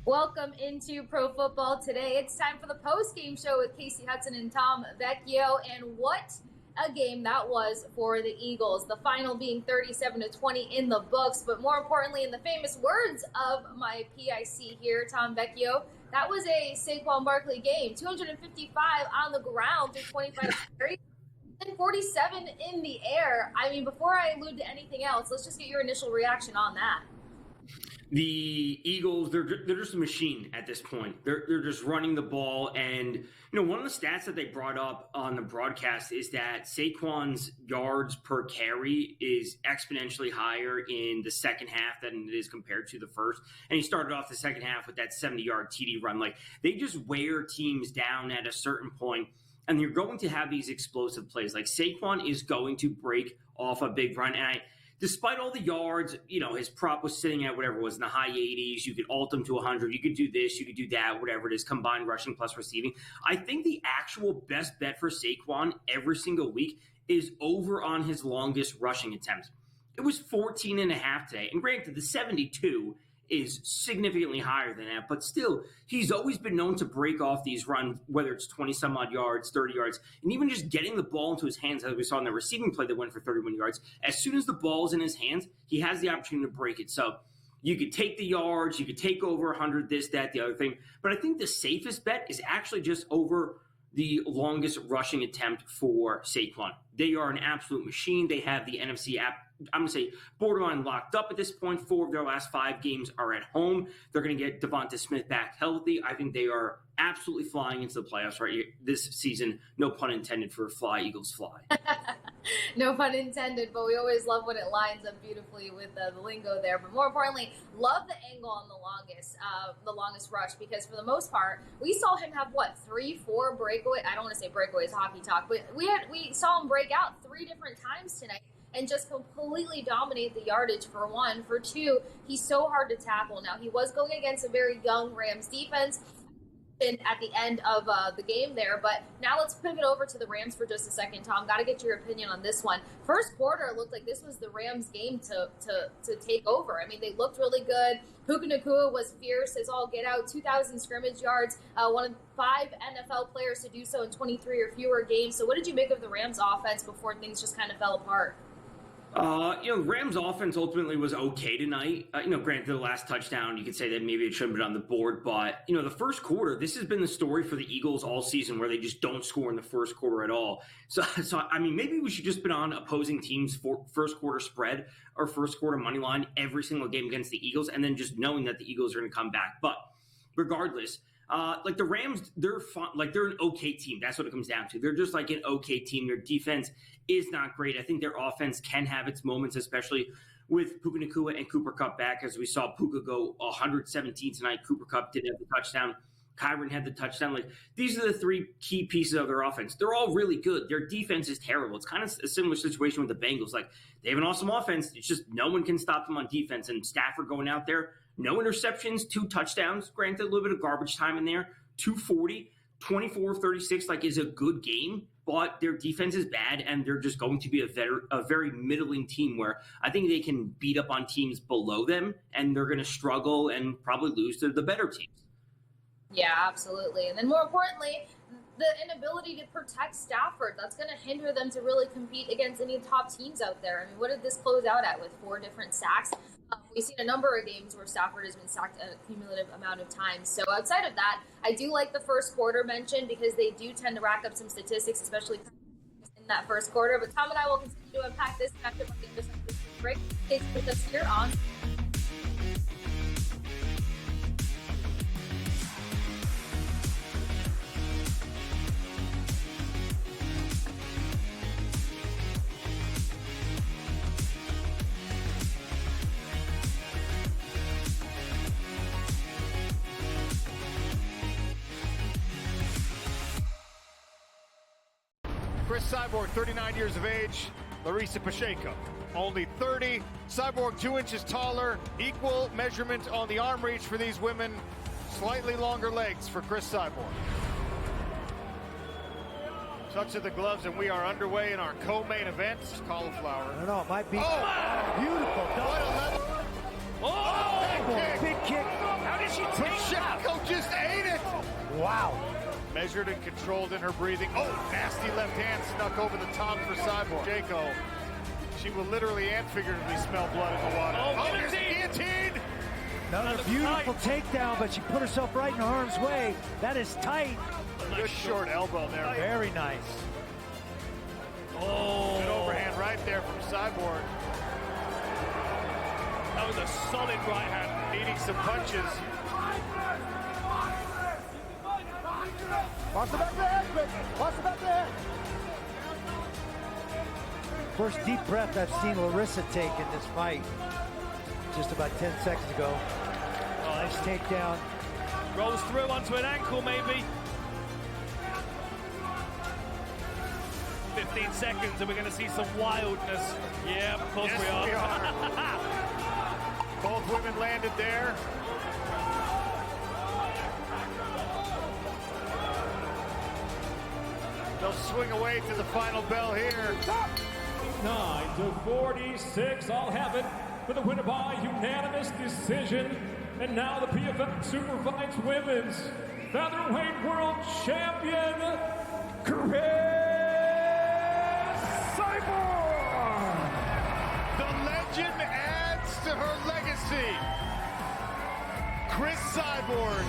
Welcome into Pro Football Today. It's time for the post-game show with Kasey Hudson and Tom Vecchio. And what a game that was for the Eagles. The final being 37-20 in the books. But more importantly, in the famous words of my PIC here, Tom Vecchio, that was a Saquon Barkley game. 255 on the ground through 25 carries and 47 in the air. I mean, before I allude to anything else, let's just get your initial reaction on that. The Eagles, they're just a machine at this point. They're just running the ball. And, one of the stats that they brought up on the broadcast is that Saquon's yards per carry is exponentially higher in the second half than it is compared to the first. And he started off the second half with that 70-yard TD run. Like, they just wear teams down at a certain point, and you're going to have these explosive plays. Like, Saquon is going to break off a big run. And despite all the yards, his prop was sitting at whatever it was in the high 80s. You could alt him to 100. You could do this. You could do that, whatever it is, combined rushing plus receiving. I think the actual best bet for Saquon every single week is over on his longest rushing attempts. It was 14.5 today. And granted, the 72 is significantly higher than that, but still, he's always been known to break off these runs, whether it's 20-some-odd yards, 30 yards, and even just getting the ball into his hands, as we saw in the receiving play that went for 31 yards. As soon as the ball's in his hands, he has the opportunity to break it. So you could take the yards, you could take over 100, this, that, the other thing, but I think the safest bet is actually just over the longest rushing attempt for Saquon. They are an absolute machine. They have the NFC app, I'm going to say, borderline locked up at this point. 4 of their last 5 games are at home. They're going to get Devonta Smith back healthy. I think they are absolutely flying into the playoffs right this season. No pun intended for fly, Eagles fly. No pun intended, but we always love when it lines up beautifully with the lingo there. But more importantly, love the angle on the longest rush, because for the most part, we saw him have 3-4 breakaway. I don't want to say breakaways, hockey talk, but we saw him break out 3 different times tonight and just completely dominate the yardage, for one. For two, he's so hard to tackle. Now, he was going against a very young Rams defense at the end of the game there, but now let's pivot over to the Rams for just a second. Tom, got to get your opinion on this one. First quarter looked like this was the Rams game to take over. I mean, they looked really good. Puka Nacua was fierce as all get out, 2,000 scrimmage yards, one of 5 NFL players to do so in 23 or fewer games. So what did you make of the Rams offense before things just kind of fell apart? Rams offense ultimately was okay tonight. Granted, the last touchdown, you could say that maybe it shouldn't have been on the board, but, the first quarter, this has been the story for the Eagles all season, where they just don't score in the first quarter at all. So I mean, maybe we should just been on opposing teams' first quarter spread or first quarter money line every single game against the Eagles, and then just knowing that the Eagles are going to come back. But regardless, the Rams, they're fun, they're an okay team. That's what it comes down to. They're just like an okay team. Their defense is not great. I think their offense can have its moments, especially with Puka Nacua and Cooper Kupp back, as we saw Puka go 117 tonight. Cooper Kupp did have the touchdown. Kyron had the touchdown. These are the 3 key pieces of their offense. They're all really good. Their defense is terrible. It's kind of a similar situation with the Bengals. They have an awesome offense. It's just no one can stop them on defense. And Stafford going out there, no interceptions, 2 touchdowns. Granted, a little bit of garbage time in there. 240, 24-36, is a good game. But their defense is bad, and they're just going to be a very middling team, where I think they can beat up on teams below them, and they're going to struggle and probably lose to the better teams. Yeah, absolutely. And then more importantly, the inability to protect Stafford. That's going to hinder them to really compete against any top teams out there. I mean, what did this close out at with 4 different sacks? We've seen a number of games where Stafford has been sacked a cumulative amount of times. So outside of that, I do like the first quarter mentioned, because they do tend to rack up some statistics, especially in that first quarter. But Tom and I will continue to unpack this after the break. Stay with us here on Chris Cyborg, 39 years of age. Larissa Pacheco, only 30. Cyborg 2 inches taller. Equal measurement on the arm reach for these women. Slightly longer legs for Chris Cyborg. Touch of the gloves, and we are underway in our co-main event. Cauliflower. I don't know, it might be beautiful. What a level. Oh! kick. Big kick. How did she take that? Pacheco just ate it. Wow. Measured and controlled in her breathing. Oh, nasty left hand snuck over the top for Cyborg. Pacheco, she will literally and figuratively smell blood in the water. Oh, there's the guillotine. Another beautiful takedown, but she put herself right in harm's way. That is tight. Good short elbow there. Very nice. Oh. Good overhand right there from Cyborg. That was a solid right hand. Eating some punches. Watch the back of the head, quick. Watch the back of the head. First deep breath I've seen Larissa take in this fight. Just about 10 seconds ago. Nice takedown. Rolls through onto an ankle, maybe. 15 seconds, and we're going to see some wildness. Yeah, of course Yes, we we are. are. Both women landed there. They'll swing away to the final bell here. 9-46, I'll have it for the winner by unanimous decision. And now the PFL Superfights Women's Featherweight World Champion, Kasey Hudson. The legend adds to her legacy. Chris Cyborg.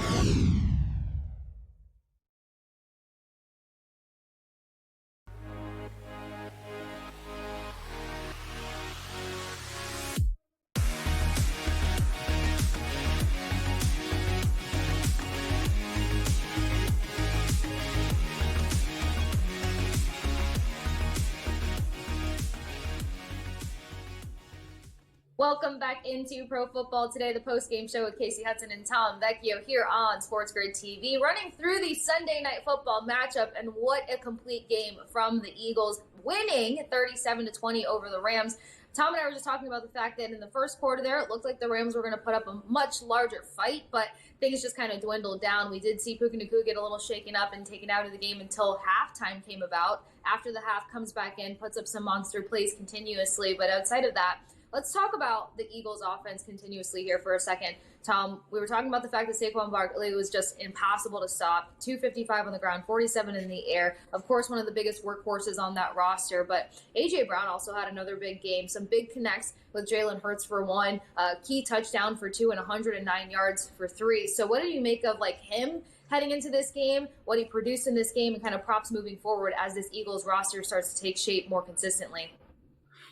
Welcome back into Pro Football Today, the post-game show with Kasey Hudson and Tom Vecchio here on SportsGrid TV, running through the Sunday Night Football matchup, and what a complete game from the Eagles, winning 37-20 over the Rams. Tom and I were just talking about the fact that in the first quarter there, it looked like the Rams were going to put up a much larger fight, but things just kind of dwindled down. We did see Puka Nacua get a little shaken up and taken out of the game until halftime came about. After the half, comes back in, puts up some monster plays continuously, but outside of that, let's talk about the Eagles' offense continuously here for a second. Tom, we were talking about the fact that Saquon Barkley was just impossible to stop. 255 on the ground, 47 in the air. Of course, one of the biggest workhorses on that roster. But A.J. Brown also had another big game. Some big connects with Jalen Hurts for one. Key touchdown for 2 and 109 yards for 3. So what do you make of him heading into this game, what he produced in this game, and kind of props moving forward as this Eagles roster starts to take shape more consistently?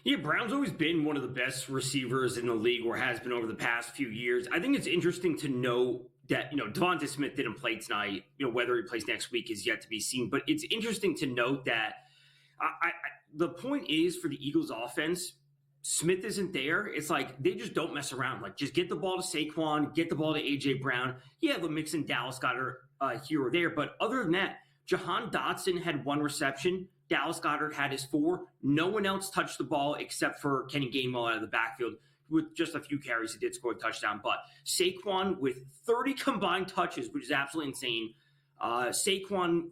Yeah, Brown's always been one of the best receivers in the league, or has been over the past few years. I think it's interesting to know that, Devonta Smith didn't play tonight. Whether he plays next week is yet to be seen. But it's interesting to note that the point is, for the Eagles offense, Smith isn't there. It's like they just don't mess around. Just get the ball to Saquon, get the ball to A.J. Brown. Yeah, they'll mix in Dallas Goedert here or there. But other than that, Jahan Dotson had 1 reception. Dallas Goedert had his 4. No one else touched the ball except for Kenny Gainwell out of the backfield. With just a few carries, he did score a touchdown. But Saquon with 30 combined touches, which is absolutely insane. Saquon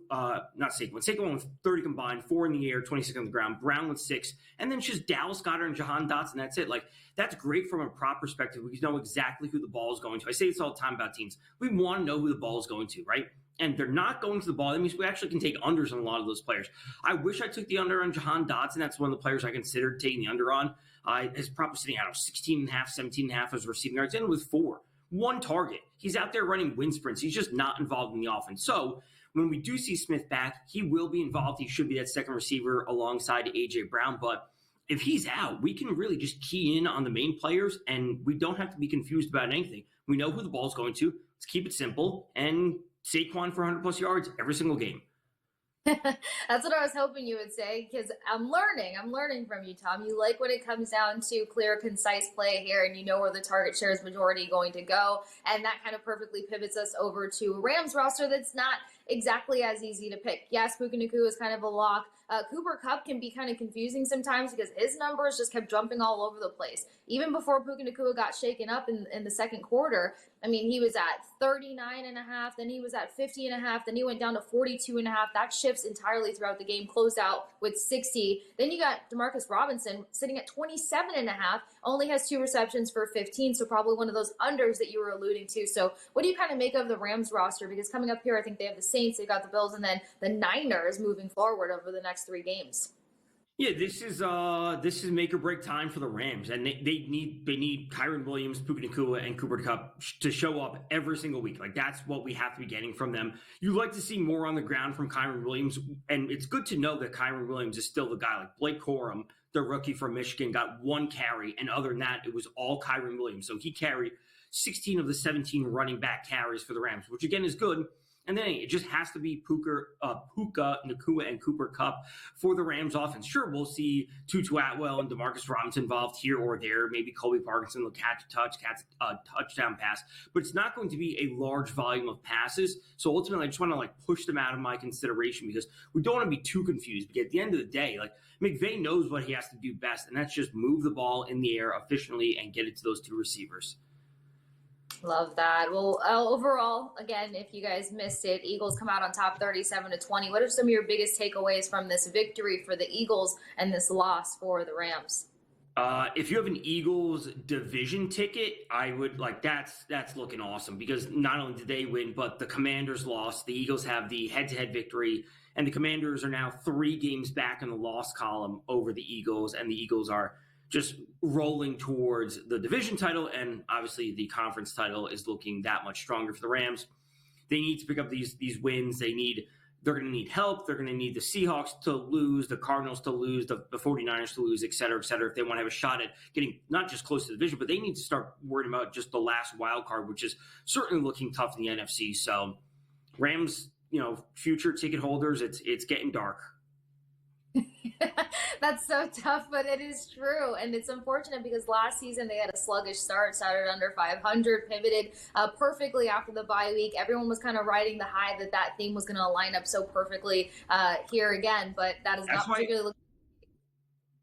with 30 combined, 4 in the air, 26 on the ground. Brown with 6. And then just Dallas Goedert and Jahan Dotson. That's it. That's great from a prop perspective. We know exactly who the ball is going to. I say this all the time about teams. We want to know who the ball is going to, right? And they're not going to the ball. That means we actually can take unders on a lot of those players. I wish I took the under on Jahan Dotson. That's one of the players I considered taking the under on. His prop was sitting at 16.5, 17.5 as receiving yards, and with 4. 1 target. He's out there running wind sprints. He's just not involved in the offense. So when we do see Smith back, he will be involved. He should be that second receiver alongside A.J. Brown. But if he's out, we can really just key in on the main players, and we don't have to be confused about anything. We know who the ball's going to. Let's keep it simple and Saquon for 100-plus yards every single game. That's what I was hoping you would say, because I'm learning from you, Tom. You like when it comes down to clear, concise play here, and you know where the target share is majority going to go, and that kind of perfectly pivots us over to a Rams roster that's not exactly as easy to pick. Yes, Puka Nacua is kind of a lock. Cooper Kupp can be kind of confusing sometimes because his numbers just kept jumping all over the place. Even before Puka Nacua got shaken up in the second quarter, I mean, he was at 39.5, then he was at 50.5, then he went down to 42.5. That shifts entirely throughout the game, closed out with 60. Then you got Demarcus Robinson sitting at 27.5, only has 2 receptions for 15, so probably one of those unders that you were alluding to. So what do you kind of make of the Rams roster? Because coming up here, I think they have the Saints, they got the Bills, and then the Niners moving forward over the next 3 games. Yeah, this is make or break time for the Rams, and they need Kyren Williams, Puka Nacua, and Cooper Kupp to show up every single week. Like, that's what we have to be getting from them. You like to see more on the ground from Kyren Williams, and it's good to know that Kyren Williams is still the guy. Like Blake Corum, the rookie from Michigan, got 1 carry, and other than that, it was all Kyren Williams. So he carried 16 of the 17 running back carries for the Rams, which again is good. And then it just has to be Puka Nacua, and Cooper Kupp for the Rams offense. Sure, we'll see Tutu Atwell and Demarcus Robinson involved here or there. Maybe Colby Parkinson will catch a touchdown pass. But it's not going to be a large volume of passes. So ultimately, I just want to push them out of my consideration because we don't want to be too confused. Because at the end of the day, McVay knows what he has to do best, and that's just move the ball in the air efficiently and get it to those 2 receivers. Love that. Well, overall, again, if you guys missed it, Eagles come out on top 37-20. What are some of your biggest takeaways from this victory for the Eagles and this loss for the Rams? If you have an Eagles division ticket, I would that's looking awesome because not only did they win, but the Commanders lost. The Eagles have the head-to-head victory, and the Commanders are now 3 games back in the loss column over the Eagles, and the Eagles are just rolling towards the division title, and obviously the conference title is looking that much stronger for the Rams. They need to pick up these wins. They're going to need help. They're going to need the Seahawks to lose, the Cardinals to lose, the 49ers to lose, et cetera, if they want to have a shot at getting not just close to the division, but they need to start worrying about just the last wild card, which is certainly looking tough in the NFC. So Rams, future ticket holders, it's getting dark. That's so tough, but it is true. And it's unfortunate because last season they had a sluggish start, started under 500, pivoted perfectly after the bye week. Everyone was kind of riding the high that theme was going to line up so perfectly here again, but that is not particularly looking.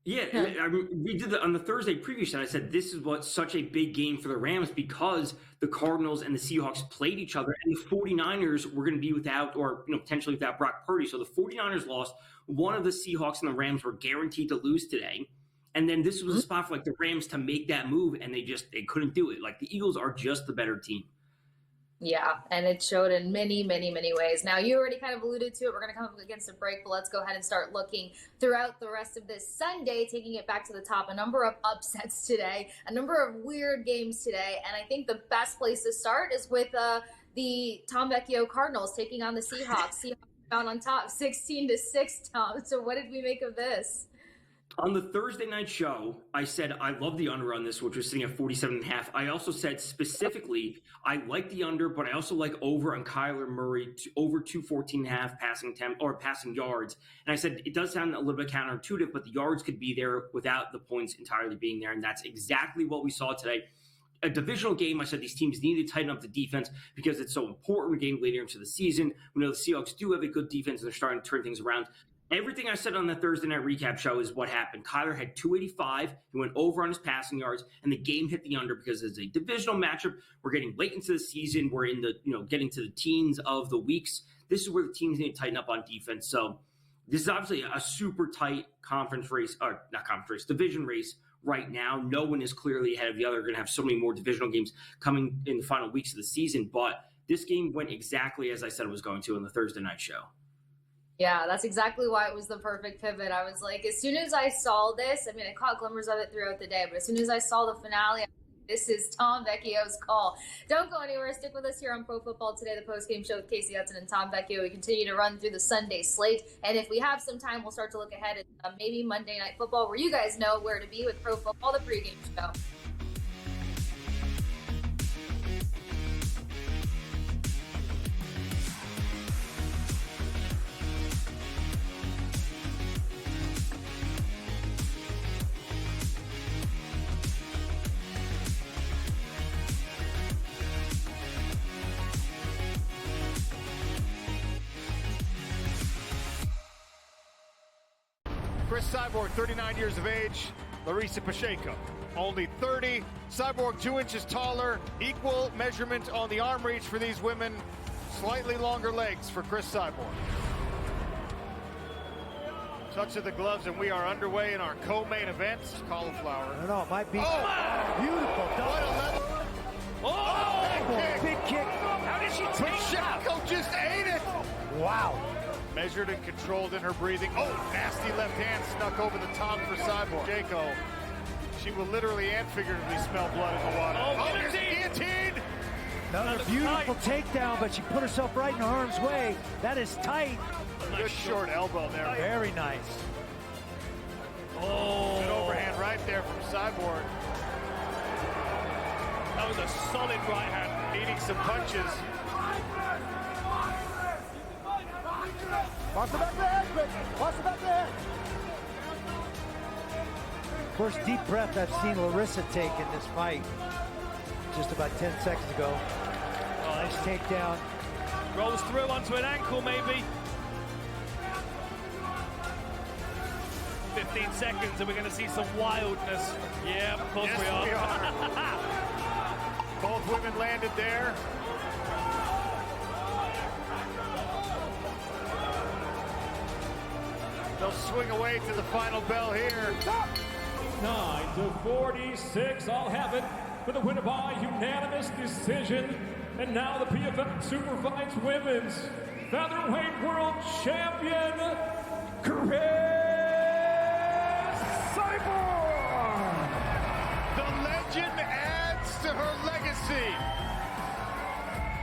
Yeah, I mean, we did on the Thursday preview show. I said this is what's such a big game for the Rams because the Cardinals and the Seahawks played each other, and the 49ers were going to be without or potentially without Brock Purdy. So the 49ers lost. One of the Seahawks and the Rams were guaranteed to lose today. And then this was a spot for the Rams to make that move, and they couldn't do it. The Eagles are just the better team. Yeah, and it showed in many, many, many ways. Now, you already kind of alluded to it. We're going to come up against a break, but let's go ahead and start looking throughout the rest of this Sunday, taking it back to the top. A number of upsets today, a number of weird games today, and I think the best place to start is with the Tom Vecchio Cardinals taking on the Seahawks. Seahawks found on top 16-6, Tom. So what did we make of this? On the Thursday night show, I said I love the under on this, which was sitting at 47.5. I also said specifically I like the under, but I also like over on Kyler Murray over 214.5 passing yards. And I said it does sound a little bit counterintuitive, but the yards could be there without the points entirely being there, and that's exactly what we saw today. A divisional game, I said these teams need to tighten up the defense because it's so important game later into the season. We know the Seahawks do have a good defense, and they're starting to turn things around. Everything I said on the Thursday night recap show is what happened. Kyler had 285. He went over on his passing yards, and the game hit the under because it's a divisional matchup. We're getting late into the season. We're in the getting to the teens of the weeks. This is where the teams need to tighten up on defense. So this is obviously a super tight division race right now. No one is clearly ahead of the other. We're going to have so many more divisional games coming in the final weeks of the season. But this game went exactly as I said it was going to in the Thursday night show. Yeah, that's exactly why it was the perfect pivot. I was like, as soon as I saw this, I mean, I caught glimmers of it throughout the day, but as soon as I saw the finale, this is Tom Vecchio's call. Don't go anywhere. Stick with us here on Pro Football Today, the postgame show with Kasey Hudson and Tom Vecchio. We continue to run through the Sunday slate, and if we have some time, we'll start to look ahead at maybe Monday Night Football, where you guys know where to be with Pro Football, the pregame show. Cyborg, 39 years of age, Larissa Pacheco. Only 30, Cyborg 2 inches taller, equal measurement on the arm reach for these women, slightly longer legs for Chris Cyborg. Touch of the gloves, and we are underway in our co-main event. Cauliflower. I don't know, it might be beautiful. What a level. Big kick. How did she take that? Pacheco just ate it. Wow. Measured and controlled in her breathing. Oh, nasty left hand snuck over the top for Cyborg. Pacheco, she will literally and figuratively smell blood in the water. Oh, here's the guillotine. Another beautiful takedown, but she put herself right in harm's way. That is tight. Good short elbow there. Very nice. Oh. Good overhand right there from Cyborg. That was a solid right hand. Needing some punches. Watch the back of the head, Chris. Watch the back of the head. First deep breath I've seen Larissa take in this fight. Just about 10 seconds ago. Oh, nice takedown. Rolls through onto an ankle, maybe. 15 seconds, and we're going to see some wildness. Yeah, of course Yes, we are. Both women landed there. They'll swing away to the final bell here. 9-46, I'll have it for the winner by unanimous decision. And now the PFL Superfights Women's Featherweight World Champion, Chris Cyborg! The legend adds to her legacy.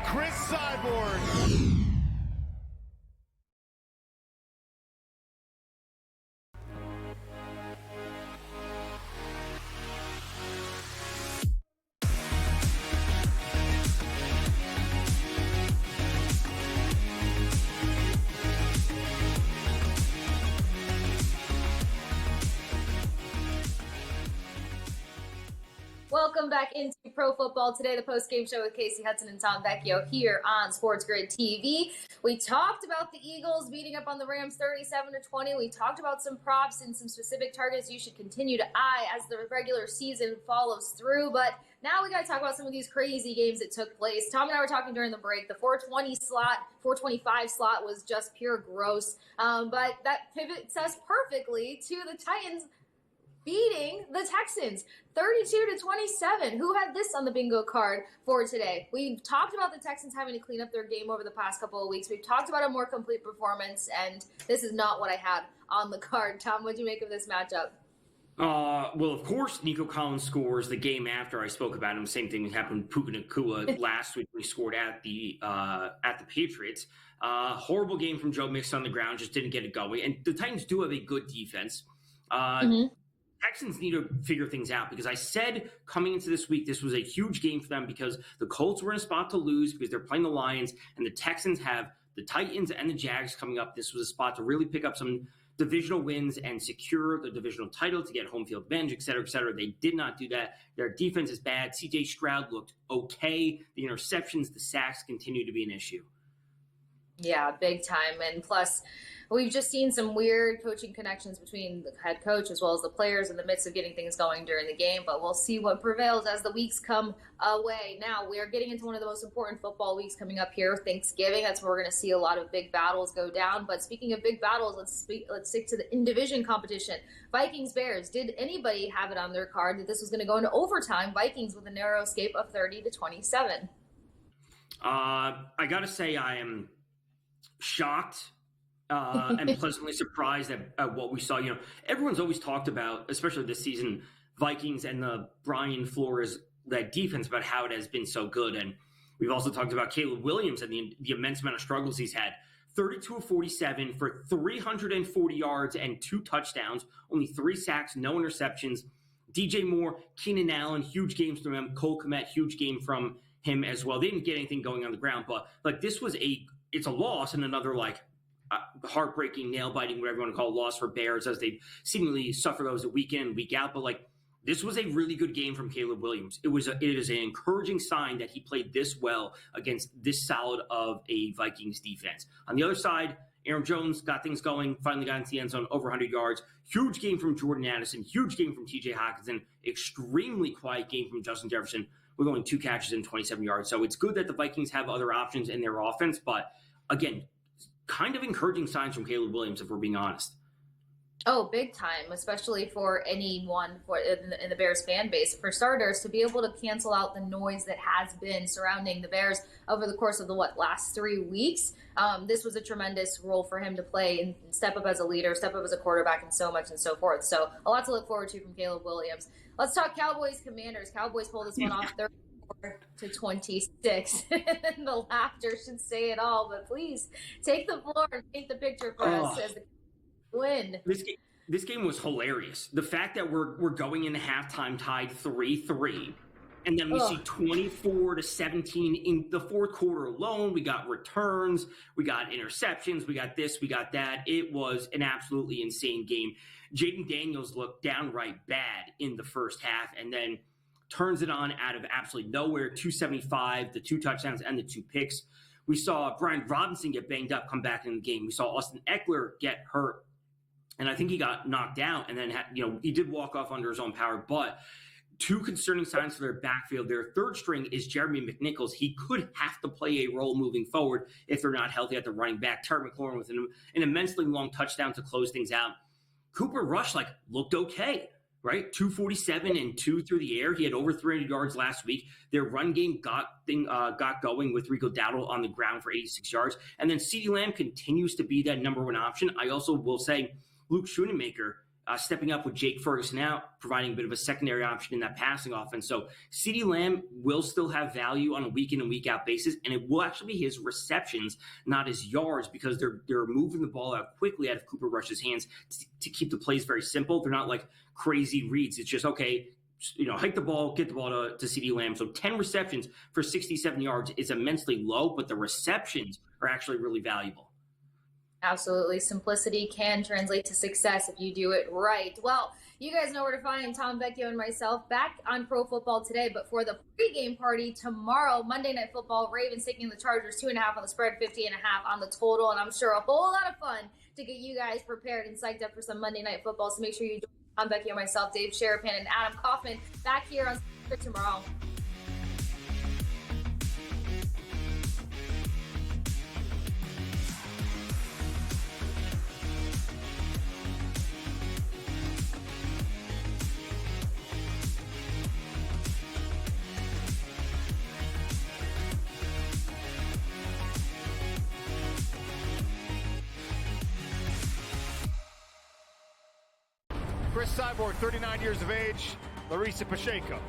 Chris Cyborg. Welcome back into Pro Football Today, the post-game show with Kasey Hudson and Tom Vecchio here on SportsGrid TV. We talked about the Eagles beating up on the Rams 37-20. We talked about some props and some specific targets you should continue to eye as the regular season follows through. But now we got to talk about some of these crazy games that took place. Tom and I were talking during the break. The 425 slot was just pure gross. But that pivots us perfectly to the Titans beating the Texans 32-27. Who had this on the bingo card for today? We've talked about the Texans having to clean up their game over the past couple of weeks. We've talked about a more complete performance, and this is not what I had on the card. Tom, what do you make of this matchup? Well, of course, Nico Collins scores the game after I spoke about him. Same thing happened with Puka Nacua last week when he scored at the Patriots. Horrible game from Joe Mixon on the ground, just didn't get it going. And the Titans do have a good defense. Texans need to figure things out because I said coming into this week, this was a huge game for them because the Colts were in a spot to lose because they're playing the Lions, and the Texans have the Titans and the Jags coming up. This was a spot to really pick up some divisional wins and secure the divisional title to get home field advantage, et cetera, et cetera. They did not do that. Their defense is bad. C.J. Stroud looked okay. The interceptions, the sacks continue to be an issue. Yeah, big time. And plus, we've just seen some weird coaching connections between the head coach as well as the players in the midst of getting things going during the game. But we'll see what prevails as the weeks come away. Now, we are getting into one of the most important football weeks coming up here, Thanksgiving. That's where we're going to see a lot of big battles go down. But speaking of big battles, let's stick to the in-division competition. Vikings-Bears. Did anybody have it on their card that this was going to go into overtime? Vikings with a narrow escape of 30-27. I got to say I am shocked and pleasantly surprised at what we saw. You know, everyone's always talked about, especially this season, Vikings and the Brian Flores that defense about how it has been so good. And we've also talked about Caleb Williams and the immense amount of struggles he's had. 32 of 47 for 340 yards and 2 touchdowns, only 3 sacks, no interceptions. DJ Moore, Keenan Allen, huge games from him. Cole Kmet, huge game from him as well. They didn't get anything going on the ground, but like this was it's a loss and another heartbreaking, nail-biting, whatever you want to call it, loss for Bears as they seemingly suffer those week in, week out. But this was a really good game from Caleb Williams. It is an encouraging sign that he played this well against this solid of a Vikings defense. On the other side, Aaron Jones got things going, finally got into the end zone, over 100 yards. Huge game from Jordan Addison, huge game from TJ Hockenson, extremely quiet game from Justin Jefferson with only 2 catches and 27 yards. So it's good that the Vikings have other options in their offense, but again, kind of encouraging signs from Caleb Williams, if we're being honest. Oh, big time, especially for anyone in the Bears fan base. For starters, to be able to cancel out the noise that has been surrounding the Bears over the course of the last 3 weeks, this was a tremendous role for him to play and step up as a leader, step up as a quarterback, and so much and so forth. So a lot to look forward to from Caleb Williams. Let's talk Cowboys Commanders. Cowboys pulled this one off 34-26. The laughter should say it all, but please take the floor and paint the picture for us as the win. This game was hilarious. The fact that we're going into halftime tied 3-3, and then we see 24-17 in the fourth quarter alone. We got returns, we got interceptions, we got this, we got that. It was an absolutely insane game. Jaden Daniels looked downright bad in the first half, and then turns it on out of absolutely nowhere. 275, the 2 touchdowns and the 2 picks. We saw Brian Robinson get banged up, come back in the game. We saw Austin Eckler get hurt, and I think he got knocked out, and then he did walk off under his own power. But 2 concerning signs for their backfield. Their third string is Jeremy McNichols. He could have to play a role moving forward if they're not healthy at the running back. Terry McLaurin with an immensely long touchdown to close things out. Cooper Rush looked okay, right? 247 and 2 through the air. He had over 300 yards last week. Their run game got going with Rico Dowdle on the ground for 86 yards. And then CeeDee Lamb continues to be that number 1 option. I also will say Luke Schoonemaker stepping up with Jake Ferguson out, providing a bit of a secondary option in that passing offense. So CeeDee Lamb will still have value on a week in and week out basis, and it will actually be his receptions, not his yards, because they're moving the ball out quickly out of Cooper Rush's hands to keep the plays very simple. They're not like crazy reads. It's just, okay, hike the ball, get the ball to CeeDee Lamb. So 10 receptions for 67 yards is immensely low, but the receptions are actually really valuable. Absolutely. Simplicity can translate to success if you do it right. Well, you guys know where to find Tom Vecchio and myself back on Pro Football Today, but for the pregame party tomorrow, Monday Night Football, Ravens taking the Chargers 2.5 on the spread, 50.5 on the total, and I'm sure a whole lot of fun to get you guys prepared and psyched up for some Monday Night Football. So make sure you join Tom Vecchio, myself, Dave Sherapan, and Adam Kaufman back here on SportsGrid tomorrow. Chris Cyborg, 39 years of age. Larissa Pacheco.